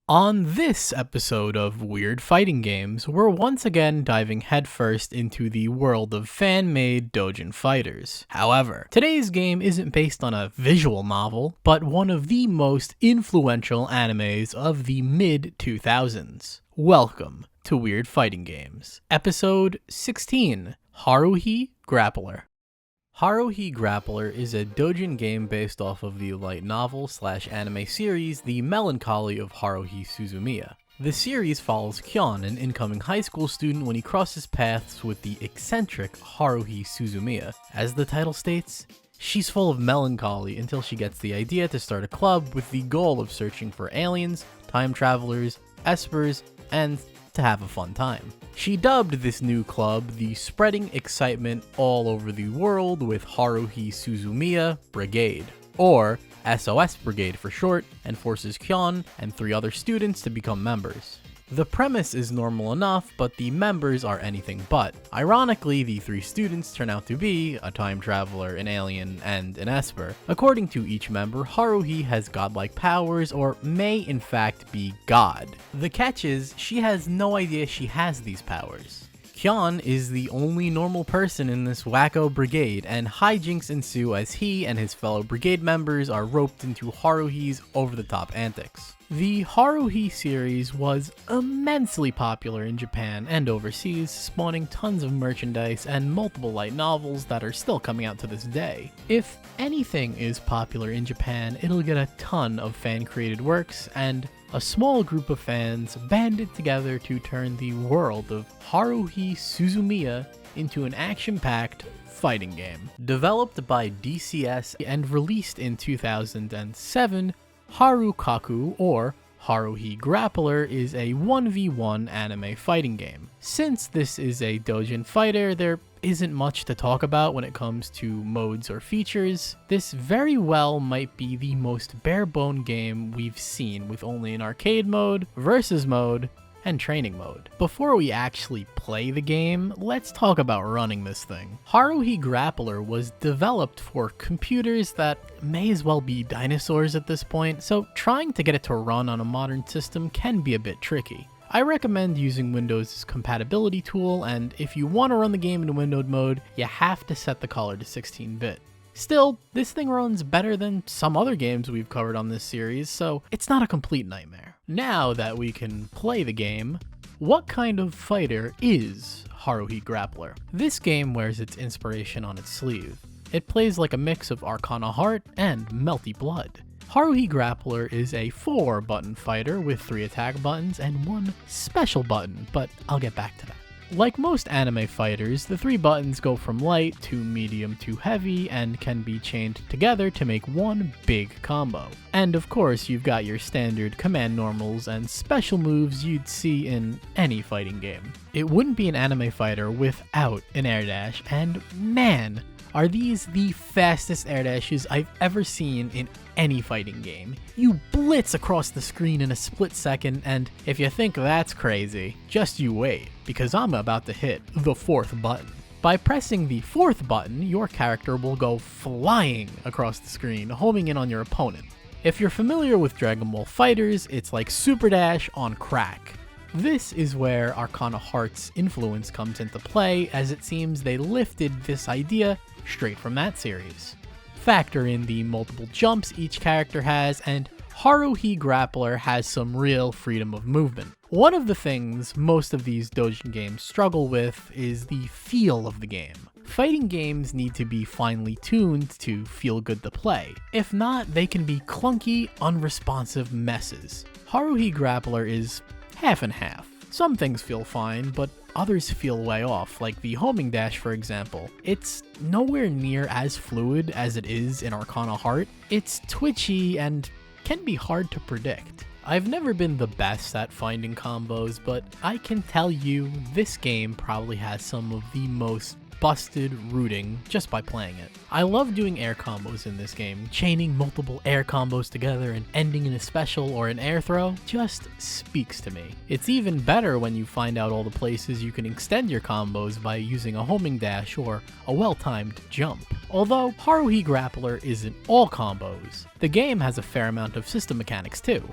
On this episode of Weird Fighting Games, we're once again diving headfirst into the world of fan-made Doujin fighters. However, today's game isn't based on a visual novel, but one of the most influential animes of the mid-2000s. Welcome to Weird Fighting Games, Episode 16, Haruhi Grappler. Haruhi Grappler is a Doujin game based off of the light novel/anime series The Melancholy of Haruhi Suzumiya. The series follows Kyon, an incoming high school student, when he crosses paths with the eccentric Haruhi Suzumiya. As the title states, she's full of melancholy until she gets the idea to start a club with the goal of searching for aliens, time travelers, espers, and to have a fun time. She dubbed this new club the Spreading Excitement All Over the World with Haruhi Suzumiya Brigade, or SOS Brigade for short, and forces Kyon and 3 other students to become members. The premise is normal enough, but the members are anything but. Ironically, the 3 students turn out to be a time traveler, an alien, and an esper. According to each member, Haruhi has godlike powers, or may in fact be God. The catch is, she has no idea she has these powers. Kyon is the only normal person in this wacko brigade, and hijinks ensue as he and his fellow brigade members are roped into Haruhi's over-the-top antics. The Haruhi series was immensely popular in Japan and overseas, spawning tons of merchandise and multiple light novels that are still coming out to this day. If anything is popular in Japan, it'll get a ton of fan-created works, and a small group of fans banded together to turn the world of Haruhi Suzumiya into an action-packed fighting game. Developed by DCS and released in 2007, Harukaku, or Haruhi Grappler, is a 1v1 anime fighting game. Since this is a Doujin fighter, there isn't much to talk about when it comes to modes or features. This very well might be the most bare-bone game we've seen, with only an arcade mode, versus mode, and training mode. Before we actually play the game, let's talk about running this thing. Haruhi Grappler was developed for computers that may as well be dinosaurs at this point, so trying to get it to run on a modern system can be a bit tricky. I recommend using Windows' compatibility tool, and if you want to run the game in windowed mode, you have to set the color to 16-bit. Still, this thing runs better than some other games we've covered on this series, so it's not a complete nightmare. Now that we can play the game, what kind of fighter is Haruhi Grappler? This game wears its inspiration on its sleeve. It plays like a mix of Arcana Heart and Melty Blood. Haruhi Grappler is a 4-button fighter with 3 attack buttons and 1 special button, but I'll get back to that. Like most anime fighters, the 3 buttons go from light to medium to heavy and can be chained together to make one big combo. And of course, you've got your standard command normals and special moves you'd see in any fighting game. It wouldn't be an anime fighter without an air dash, and man, are these the fastest air dashes I've ever seen in any fighting game. You blitz across the screen in a split second, and if you think that's crazy, just you wait, because I'm about to hit the 4th button. By pressing the 4th button, your character will go flying across the screen, homing in on your opponent. If you're familiar with Dragon Ball FighterZ, it's like Super Dash on crack. This is where Arcana Heart's influence comes into play, as it seems they lifted this idea straight from that series. Factor in the multiple jumps each character has, and Haruhi Grappler has some real freedom of movement. One of the things most of these Doujin games struggle with is the feel of the game. Fighting games need to be finely tuned to feel good to play. If not, they can be clunky, unresponsive messes. Haruhi Grappler is half and half. Some things feel fine, but others feel way off, like the homing dash for example. It's nowhere near as fluid as it is in Arcana Heart. It's twitchy and can be hard to predict. I've never been the best at finding combos, but I can tell you this game probably has some of the most busted rooting just by playing it. I love doing air combos in this game. Chaining multiple air combos together and ending in a special or an air throw just speaks to me. It's even better when you find out all the places you can extend your combos by using a homing dash or a well-timed jump. Although Haruhi Grappler isn't all combos, the game has a fair amount of system mechanics too.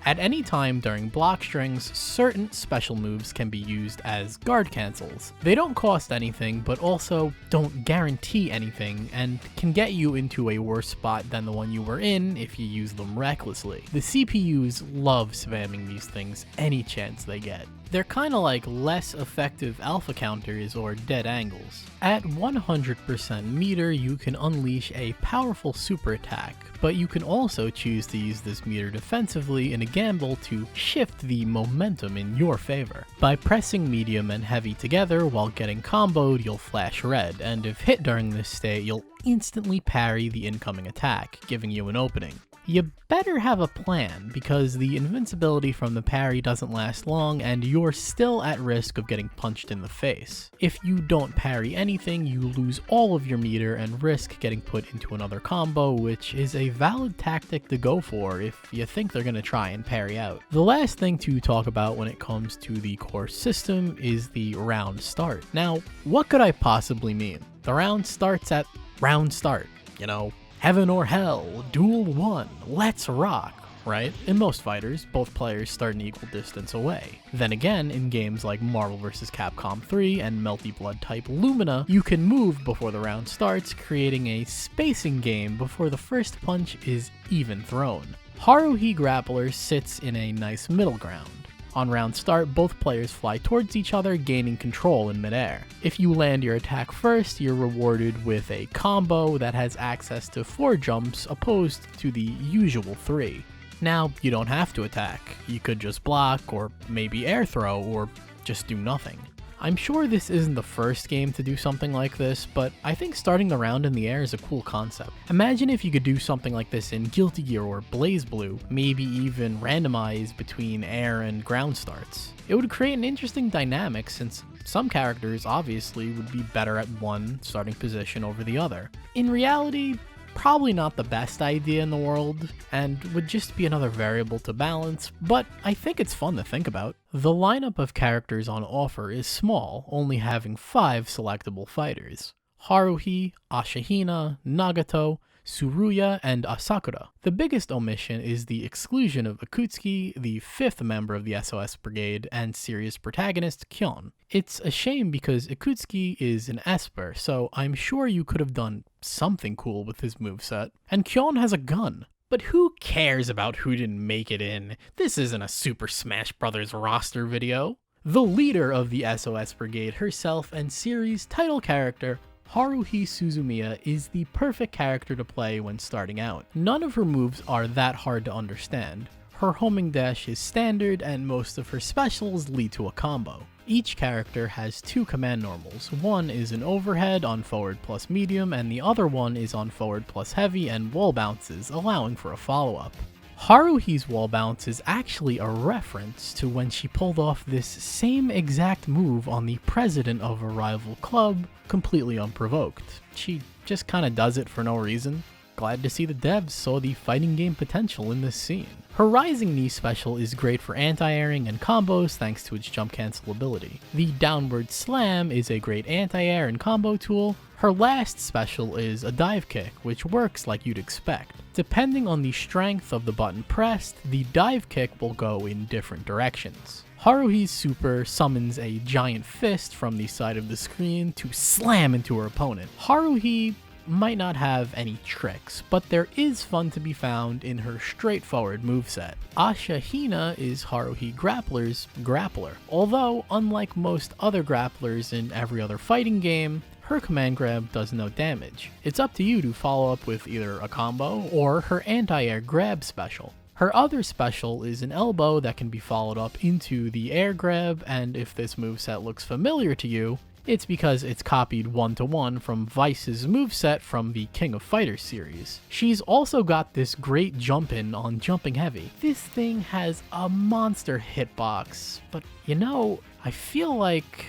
At any time during block strings, certain special moves can be used as guard cancels. They don't cost anything, but also don't guarantee anything, and can get you into a worse spot than the one you were in if you use them recklessly. The CPUs love spamming these things any chance they get. They're kinda like less effective alpha counters or dead angles. At 100% meter, you can unleash a powerful super attack, but you can also choose to use this meter defensively in a gamble to shift the momentum in your favor. By pressing medium and heavy together while getting comboed, you'll flash red, and if hit during this state, you'll instantly parry the incoming attack, giving you an opening. You better have a plan, because the invincibility from the parry doesn't last long and you're still at risk of getting punched in the face. If you don't parry anything, you lose all of your meter and risk getting put into another combo, which is a valid tactic to go for if you think they're going to try and parry out. The last thing to talk about when it comes to the core system is the round start. Now, what could I possibly mean? The round starts at round start, you know, heaven or hell, duel 1, let's rock, right? In most fighters, both players start an equal distance away. Then again, in games like Marvel vs. Capcom 3 and Melty Blood type Lumina, you can move before the round starts, creating a spacing game before the first punch is even thrown. Haruhi Grappler sits in a nice middle ground. On round start, both players fly towards each other, gaining control in midair. If you land your attack first, you're rewarded with a combo that has access to 4 jumps opposed to the usual 3. Now, you don't have to attack. You could just block, or maybe air throw, or just do nothing. I'm sure this isn't the first game to do something like this, but I think starting the round in the air is a cool concept. Imagine if you could do something like this in Guilty Gear or BlazBlue, maybe even randomize between air and ground starts. It would create an interesting dynamic since some characters obviously would be better at one starting position over the other. In reality, probably not the best idea in the world, and would just be another variable to balance, but I think it's fun to think about. The lineup of characters on offer is small, only having 5 selectable fighters: Haruhi, Ashihina, Nagato, Tsuruya, and Asakura. The biggest omission is the exclusion of Akutsuki, the 5th member of the SOS Brigade and series protagonist Kyon. It's a shame because Akutsuki is an Esper, so I'm sure you could have done something cool with his moveset. And Kyon has a gun. But who cares about who didn't make it in? This isn't a Super Smash Bros. Roster video. The leader of the SOS Brigade herself and series title character, Haruhi Suzumiya, is the perfect character to play when starting out. None of her moves are that hard to understand. Her homing dash is standard, and most of her specials lead to a combo. Each character has 2 command normals. One is an overhead on forward plus medium, and the other one is on forward plus heavy and wall bounces, allowing for a follow-up. Haruhi's wall bounce is actually a reference to when she pulled off this same exact move on the president of a rival club, completely unprovoked. She just kinda does it for no reason. Glad to see the devs saw the fighting game potential in this scene. Her rising knee special is great for anti-airing and combos thanks to its jump cancel ability. The downward slam is a great anti-air and combo tool. Her last special is a dive kick, which works like you'd expect. Depending on the strength of the button pressed, the dive kick will go in different directions. Haruhi's super summons a giant fist from the side of the screen to slam into her opponent. Haruhi might not have any tricks, but there is fun to be found in her straightforward moveset. Ashihina is Haruhi Grappler's grappler. Although, unlike most other grapplers in every other fighting game, her command grab does no damage. It's up to you to follow up with either a combo or her anti-air grab special. Her other special is an elbow that can be followed up into the air grab, and if this moveset looks familiar to you, it's because it's copied 1-to-1 from Vice's moveset from the King of Fighters series. She's also got this great jump in on jumping heavy. This thing has a monster hitbox, but you know, I feel like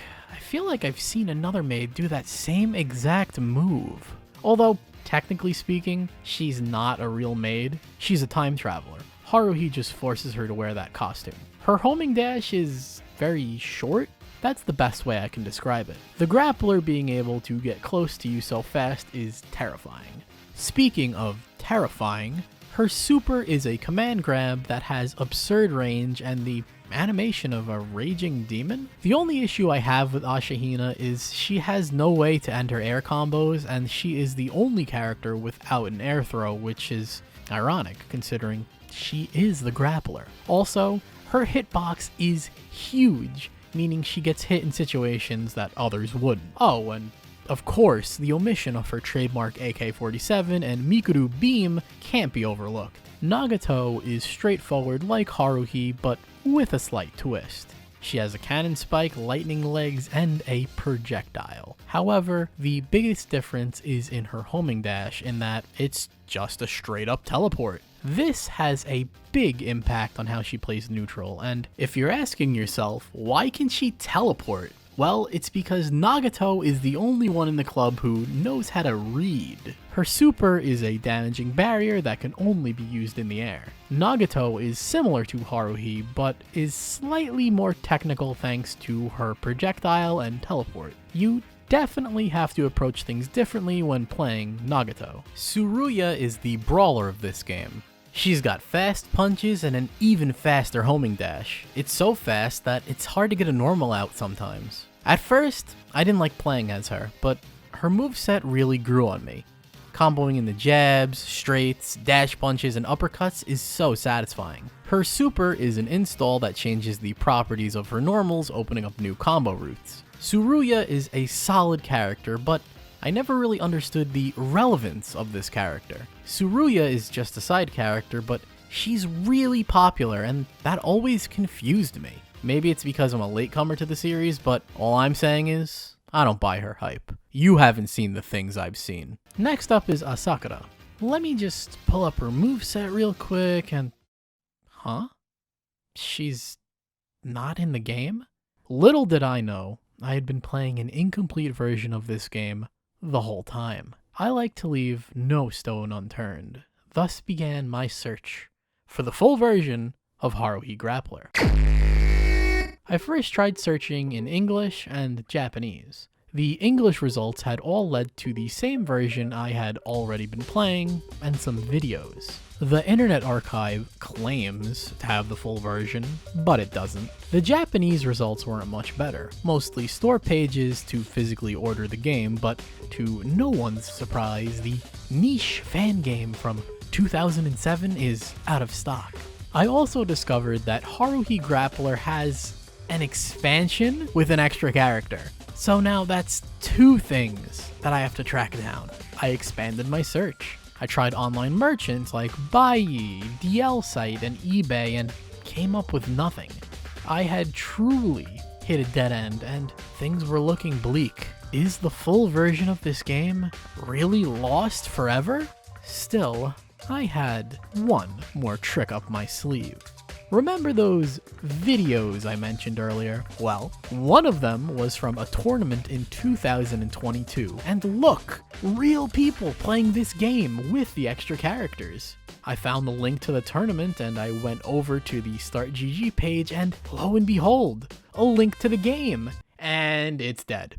I've seen another maid do that same exact move. Although, technically speaking, she's not a real maid, she's a time traveler. Haruhi just forces her to wear that costume. Her homing dash is very short. That's the best way I can describe it. The grappler being able to get close to you so fast is terrifying. Speaking of terrifying, Her super is a command grab that has absurd range and the animation of a raging demon. The only issue I have with Ashihina is she has no way to enter air combos, and she is the only character without an air throw, which is ironic considering she is the grappler. Also, her hitbox is huge, meaning she gets hit in situations that others wouldn't. Oh, and of course, the omission of her trademark AK-47 and Mikuru beam can't be overlooked. Nagato is straightforward like Haruhi, but with a slight twist. She has a cannon spike, lightning legs, and a projectile. However, the biggest difference is in her homing dash, in that it's just a straight up teleport. This has a big impact on how she plays neutral, and if you're asking yourself, why can she teleport? Well, it's because Nagato is the only one in the club who knows how to read. Her super is a damaging barrier that can only be used in the air. Nagato is similar to Haruhi, but is slightly more technical thanks to her projectile and teleport. You definitely have to approach things differently when playing Nagato. Tsuruya is the brawler of this game. She's got fast punches and an even faster homing dash. It's so fast that it's hard to get a normal out sometimes. At first, I didn't like playing as her, but her moveset really grew on me. Comboing in the jabs, straights, dash punches, and uppercuts is so satisfying. Her super is an install that changes the properties of her normals, opening up new combo routes. Tsuruya is a solid character, but I never really understood the relevance of this character. Tsuruya is just a side character, but she's really popular, and that always confused me. Maybe it's because I'm a latecomer to the series, but all I'm saying is, I don't buy her hype. You haven't seen the things I've seen. Next up is Asakura. Let me just pull up her moveset real quick and... Huh? She's not in the game? Little did I know, I had been playing an incomplete version of this game the whole time. I like to leave no stone unturned. Thus began my search for the full version of Haruhi Grappler. I first tried searching in English and Japanese. The English results had all led to the same version I had already been playing, and some videos. The Internet Archive claims to have the full version, but it doesn't. The Japanese results weren't much better, mostly store pages to physically order the game, but to no one's surprise, the niche fan game from 2007 is out of stock. I also discovered that Haruhi Grappler has an expansion with an extra character. So now that's two things that I have to track down. I expanded my search. I tried online merchants like Buyee, DL Site, and eBay and came up with nothing. I had truly hit a dead end and things were looking bleak. Is the full version of this game really lost forever? Still, I had one more trick up my sleeve. Remember those videos I mentioned earlier? Well, one of them was from a tournament in 2022. And look, real people playing this game with the extra characters. I found the link to the tournament and I went over to the Start GG page and lo and behold, a link to the game. And it's dead.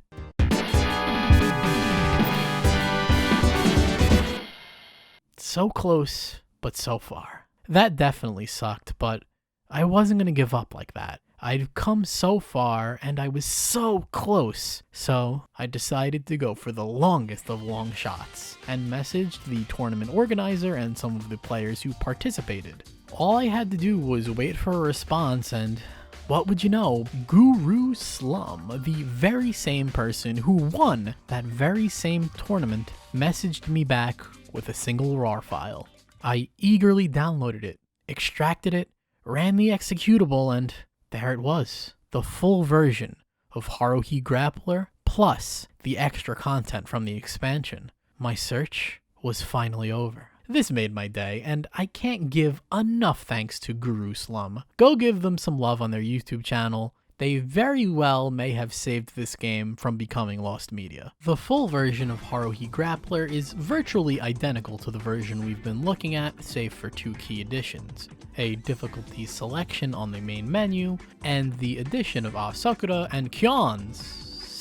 So close, but so far. That definitely sucked, but I wasn't going to give up like that. I'd come so far and I was so close. So I decided to go for the longest of long shots and messaged the tournament organizer and some of the players who participated. All I had to do was wait for a response and what would you know, Guru Slum, the very same person who won that very same tournament, messaged me back with a single RAR file. I eagerly downloaded it, extracted it, ran the executable, and there it was. The full version of Haruhi Grappler, plus the extra content from the expansion. My search was finally over. This made my day, and I can't give enough thanks to Guru Slum. Go give them some love on their YouTube channel. They very well may have saved this game from becoming lost media. The full version of Haruhi Grappler is virtually identical to the version we've been looking at, save for two key additions: a difficulty selection on the main menu, and the addition of Asakura and Kyon's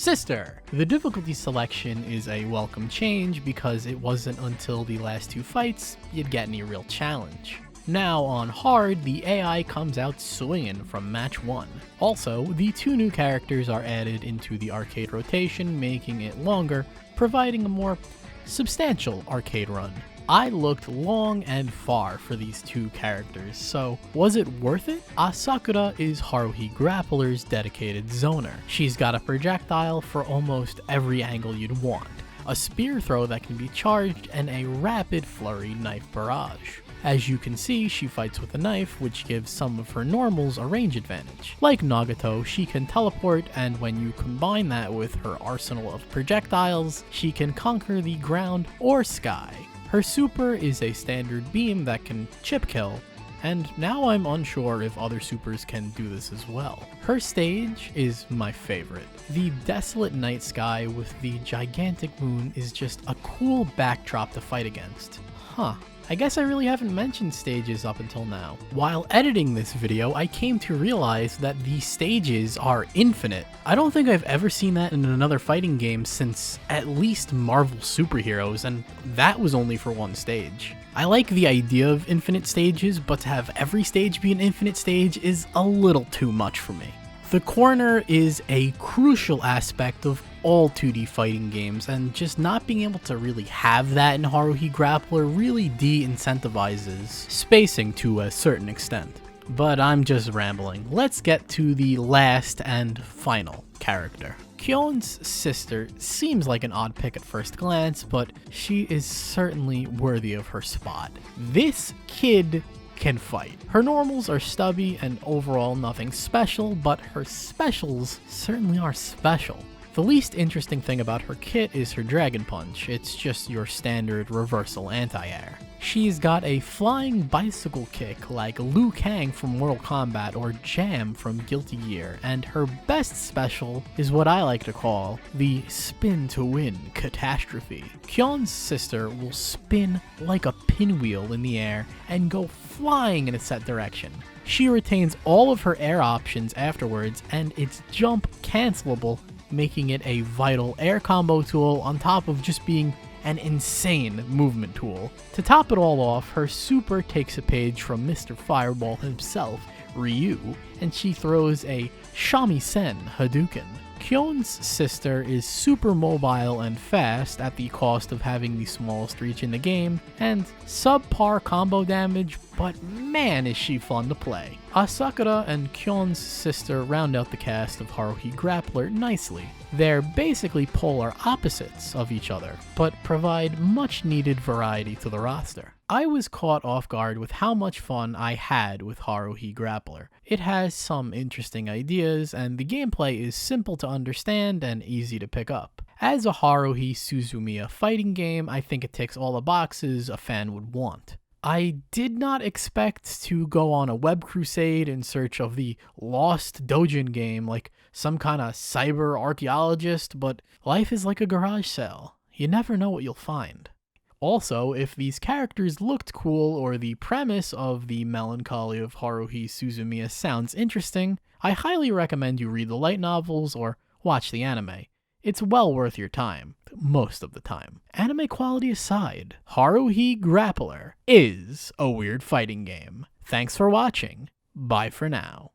sister. The difficulty selection is a welcome change because it wasn't until the last 2 fights you'd get any real challenge. Now on hard, the AI comes out swinging from match 1. Also, the 2 new characters are added into the arcade rotation, making it longer, providing a more substantial arcade run. I looked long and far for these 2 characters, so was it worth it? Asakura is Haruhi Grappler's dedicated zoner. She's got a projectile for almost every angle you'd want, a spear throw that can be charged, and a rapid flurry knife barrage. As you can see, she fights with a knife, which gives some of her normals a range advantage. Like Nagato, she can teleport, and when you combine that with her arsenal of projectiles, she can conquer the ground or sky. Her super is a standard beam that can chip kill, and now I'm unsure if other supers can do this as well. Her stage is my favorite. The desolate night sky with the gigantic moon is just a cool backdrop to fight against. Huh. I guess I really haven't mentioned stages up until now. While editing this video, I came to realize that the stages are infinite. I don't think I've ever seen that in another fighting game since at least Marvel Superheroes, and that was only for 1 stage. I like the idea of infinite stages, but to have every stage be an infinite stage is a little too much for me. The corner is a crucial aspect of all 2D fighting games, and just not being able to really have that in Haruhi Grappler really de-incentivizes spacing to a certain extent. But I'm just rambling. Let's get to the last and final character. Kyon's sister seems like an odd pick at first glance, but she is certainly worthy of her spot. This kid can fight. Her normals are stubby and overall nothing special, but her specials certainly are special. The least interesting thing about her kit is her Dragon Punch. It's just your standard reversal anti-air. She's got a flying bicycle kick like Liu Kang from Mortal Kombat or Jam from Guilty Gear, and her best special is what I like to call the spin to win catastrophe. Kyon's sister will spin like a pinwheel in the air and go flying in a set direction. She retains all of her air options afterwards, and it's jump cancelable, making it a vital air combo tool on top of just being an insane movement tool. To top it all off, her super takes a page from Mr. Fireball himself, Ryu, and she throws a shamisen Hadouken. Kyon's sister is super mobile and fast at the cost of having the smallest reach in the game, and subpar combo damage, but man is she fun to play. Asakura and Kyon's sister round out the cast of Haruhi Grappler nicely. They're basically polar opposites of each other, but provide much needed variety to the roster. I was caught off guard with how much fun I had with Haruhi Grappler. It has some interesting ideas, and the gameplay is simple to understand and easy to pick up. As a Haruhi Suzumiya fighting game, I think it ticks all the boxes a fan would want. I did not expect to go on a web crusade in search of the lost Doujin game like some kind of cyber archaeologist, but life is like a garage sale. You never know what you'll find. Also, if these characters looked cool or the premise of the Melancholy of Haruhi Suzumiya sounds interesting, I highly recommend you read the light novels or watch the anime. It's well worth your time, most of the time. Anime quality aside, Haruhi Grappler is a weird fighting game. Thanks for watching. Bye for now.